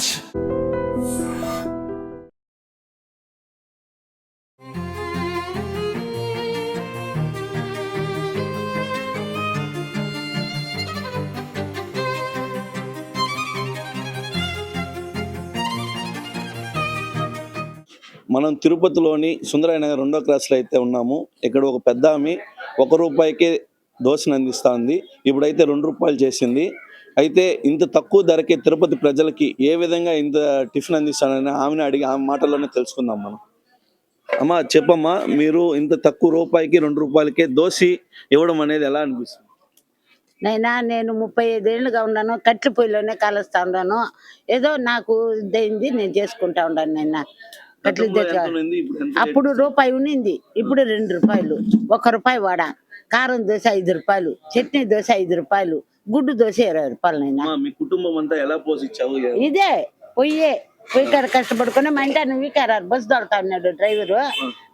రాజ్. మనం తిరుపతిలోని సుందరయ్య నగర్ 2వ క్రాస్లో అయితే ఉన్నాము. ఇక్కడ ఒక పెద్ద ఆమె ₹1 దోశను అందిస్తుంది. ఇప్పుడైతే ₹2 చేసింది. అయితే ఇంత తక్కువ ధరకే తిరుపతి ప్రజలకి ఏ విధంగా ఇంత టిఫిన్ అందిస్తానని ఆమెను అడిగి ఆమె మాటల్లోనే తెలుసుకుందాం మనం. అమ్మా చెప్పమ్మా, మీరు ఇంత తక్కువ రూపాయికి ₹2కే దోశ ఇవ్వడం అనేది ఎలా అనిపిస్తుంది? నేను 35 ఏళ్ళుగా ఉన్నాను. కట్టెల పొయ్యిలోనే కాలుస్తా ఉన్నాను. ఏదో నాకు ఇదైంది, నేను చేసుకుంటా ఉన్నాను. కట్టెలు అప్పుడు రూపాయి ఉన్నింది, ఇప్పుడు ₹2. ₹1 వడ, కారం దోశ ₹5, చట్నీ దోశ ₹5, గుడ్డు దోశ ₹20. మీ కుటుంబం అంతా ఎలా పోషించావు? ఇదే పొయ్యి కాడ కష్టపడుకుని మా ఇంటి ఆయన వీకారారు బస్సు దొడతా ఉన్నాడు డ్రైవరు.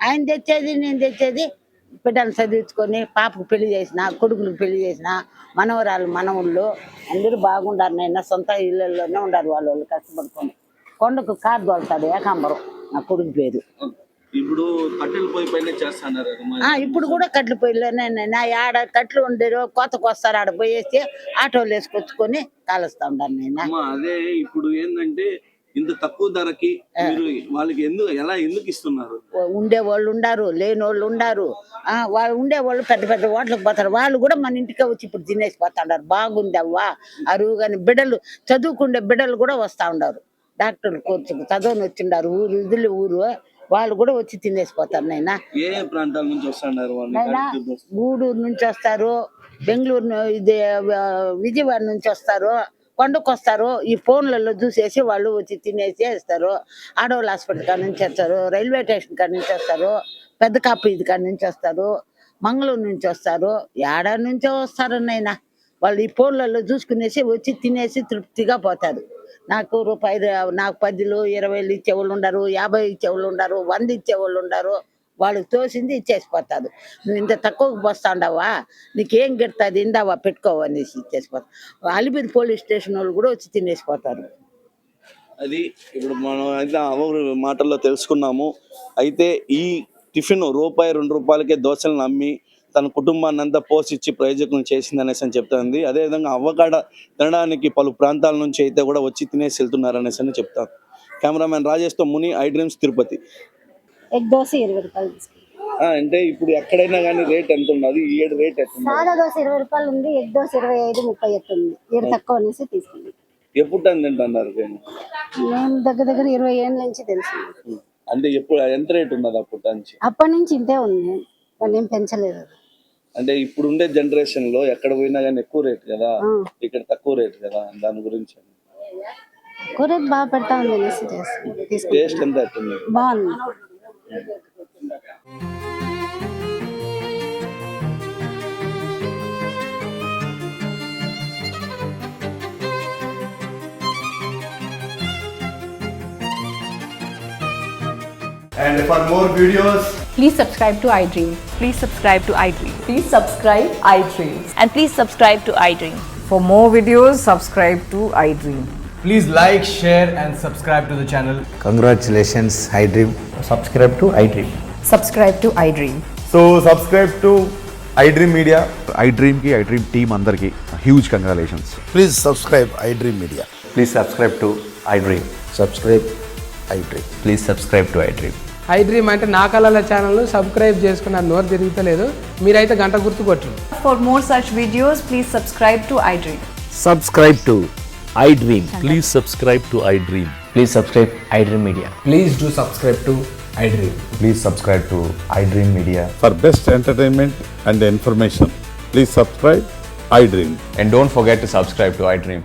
ఆయన తెచ్చేది, నేను తెచ్చేది. బిడ్డలు చదివించుకొని పాపకు పెళ్లి చేసిన, కొడుకులకు పెళ్లి చేసిన, మనవరాలు మనవుళ్ళు అందరూ బాగుండారు. సొంత ఇళ్ళల్లోనే ఉండారు వాళ్ళు కష్టపడుకొని. కొండకు కారు దొడతాడు ఏకాంబరం, నా కొడుకు పేరు. ఇప్పుడు కట్టెల పొయ్యి పైన చేస్తున్నారు. ఇప్పుడు కూడా కట్టెల పొయ్యిలోనే ఆడ కట్లు ఉండేరు, కోతకు వస్తారు, ఆడ పోయేసి ఆటోలు వేసుకొచ్చుకొని కాలుస్తా ఉన్నాను. అదే ఇప్పుడు ఏంటంటే ఇంత తక్కువ ధరకి మీరు వాళ్ళకి ఎందుకు ఇస్తున్నారు? ఉండేవాళ్ళు ఉండారు, లేని వాళ్ళు ఉండారు. వాళ్ళు ఉండేవాళ్ళు పెద్ద పెద్ద హోటలకు పోతారు. వాళ్ళు కూడా మన ఇంటికే వచ్చి ఇప్పుడు తినేసి పోతాడారు. బాగుంది అవ్వా అరువు. కానీ బిడ్డలు చదువుకుండే బిడ్డలు కూడా వస్తా ఉండారు. డాక్టర్లు కోర్సుకు చదువుని వచ్చిండారు, ఊరు వాళ్ళు కూడా వచ్చి తినేసిపోతారు. ఏ ప్రాంతాల నుంచి వస్తున్నారు? గూడూరు నుంచి వస్తారు, బెంగళూరు, విజయవాడ నుంచి వస్తారు, కొండకు వస్తారు. ఈ ఫోన్లలో చూసేసి వాళ్ళు వచ్చి తినేసి వేస్తారు. ఆడవాళ్ళ హాస్పిటల్ కాడ నుంచి వస్తారు, రైల్వే స్టేషన్ కాడ నుంచి వస్తారు, పెద్ద కాపు ఇది కాడ నుంచి వస్తారు, మంగళూరు నుంచి వస్తారు, ఏడా నుంచో వస్తారు. వాళ్ళు ఈ ఫోన్లలో చూసుకునేసి వచ్చి తినేసి తృప్తిగా పోతారు. నాకు నాకు 10, 20 ఇచ్చేవాళ్ళు ఉండరు, 50 ఇచ్చేవాళ్ళు ఉండరు, 100 ఇచ్చేవాళ్ళు ఉండరు. వాళ్ళకి తోసింది ఇచ్చేసిపోతారు. నువ్వు ఇంత తక్కువకు పోస్తా ఉండవా, నీకేం గిడుతుంది, ఇందావా పెట్టుకోవనేసి ఇచ్చేసిపోతారు. అలిపిరి పోలీస్ స్టేషన్ వాళ్ళు కూడా వచ్చి తినేసిపోతారు. అది ఇప్పుడు మనం అయితే అవ్వ మాటల్లో తెలుసుకున్నాము. అయితే ఈ టిఫిన్ ₹2 దోశలను అమ్మి తన కుటుంబాన్ని అంతా పోషించి ప్రయోజకులను చేసింది అనేసి అని చెప్తుంది. అదేవిధంగా అవ్వకాడ తినడానికి పలు ప్రాంతాల నుంచి అయితే కూడా వచ్చి తినేసి వెళ్తున్నారు అనేసి అని చెప్తాను. Cameraman రాజేష్తో Muni, I dreams, Tirupati. Egg dosa ₹20. అంటే ఇప్పుడు ఎక్కడైనా కానీ రేట్ ఎంత ఉన్నది? ఈ ఏడు రేట్ ఎంత? సాదా దోశ ₹20 ఉంది, ఎగ్ దోశ 25, 30 ఉంది. ఏడు తక్కువ అనేసి తీసుకుంది. ఎప్పుడు తింటున్నారు? మేము దగ్గర 20 ఏళ్ళ నుంచి తెలుసు. అంటే ఎప్పుడు ఎంత రేట్ ఉన్నది అప్పటి నుంచి ఇంతే ఉంది, దాన్ని ఏం పెంచలేదు. అంటే ఇప్పుడు ఉండే జనరేషన్ లో ఎక్కడ పోయినా కానీ ఎక్కువ రేట్ కదా, ఇక్కడ తక్కువ రేట్ కదా, దాని గురించి ఎక్కువ రేట్ బాగా పెడతా ఉంది అనేసి టేస్ట్ ఎంత బాగుంది. And for more videos, please subscribe to iDream. Please subscribe to iDream. Please subscribe iDream. And please subscribe to iDream. For more videos, subscribe to iDream. please like, share and subscribe to the channel. Congratulations, iDream. Subscribe to iDream. Subscribe to iDream. So subscribe to iDream Media. iDream ki iDream team andarki huge congratulations. Please subscribe iDream Media. Please subscribe to iDream. Subscribe iDream. Please subscribe to iDream. iDream అంటే నా కళల channel subscribe చేసుకున్న నోరు తిరుగుతలేదు, మీరైతే గంట గుర్తు కొట్టండి. For more such videos, please subscribe to iDream. Subscribe to iDream. Please subscribe to iDream. Please subscribe iDream Media. Please do subscribe to iDream. Please subscribe to iDream Media. For best entertainment and information, please subscribe iDream. And don't forget to subscribe to iDream.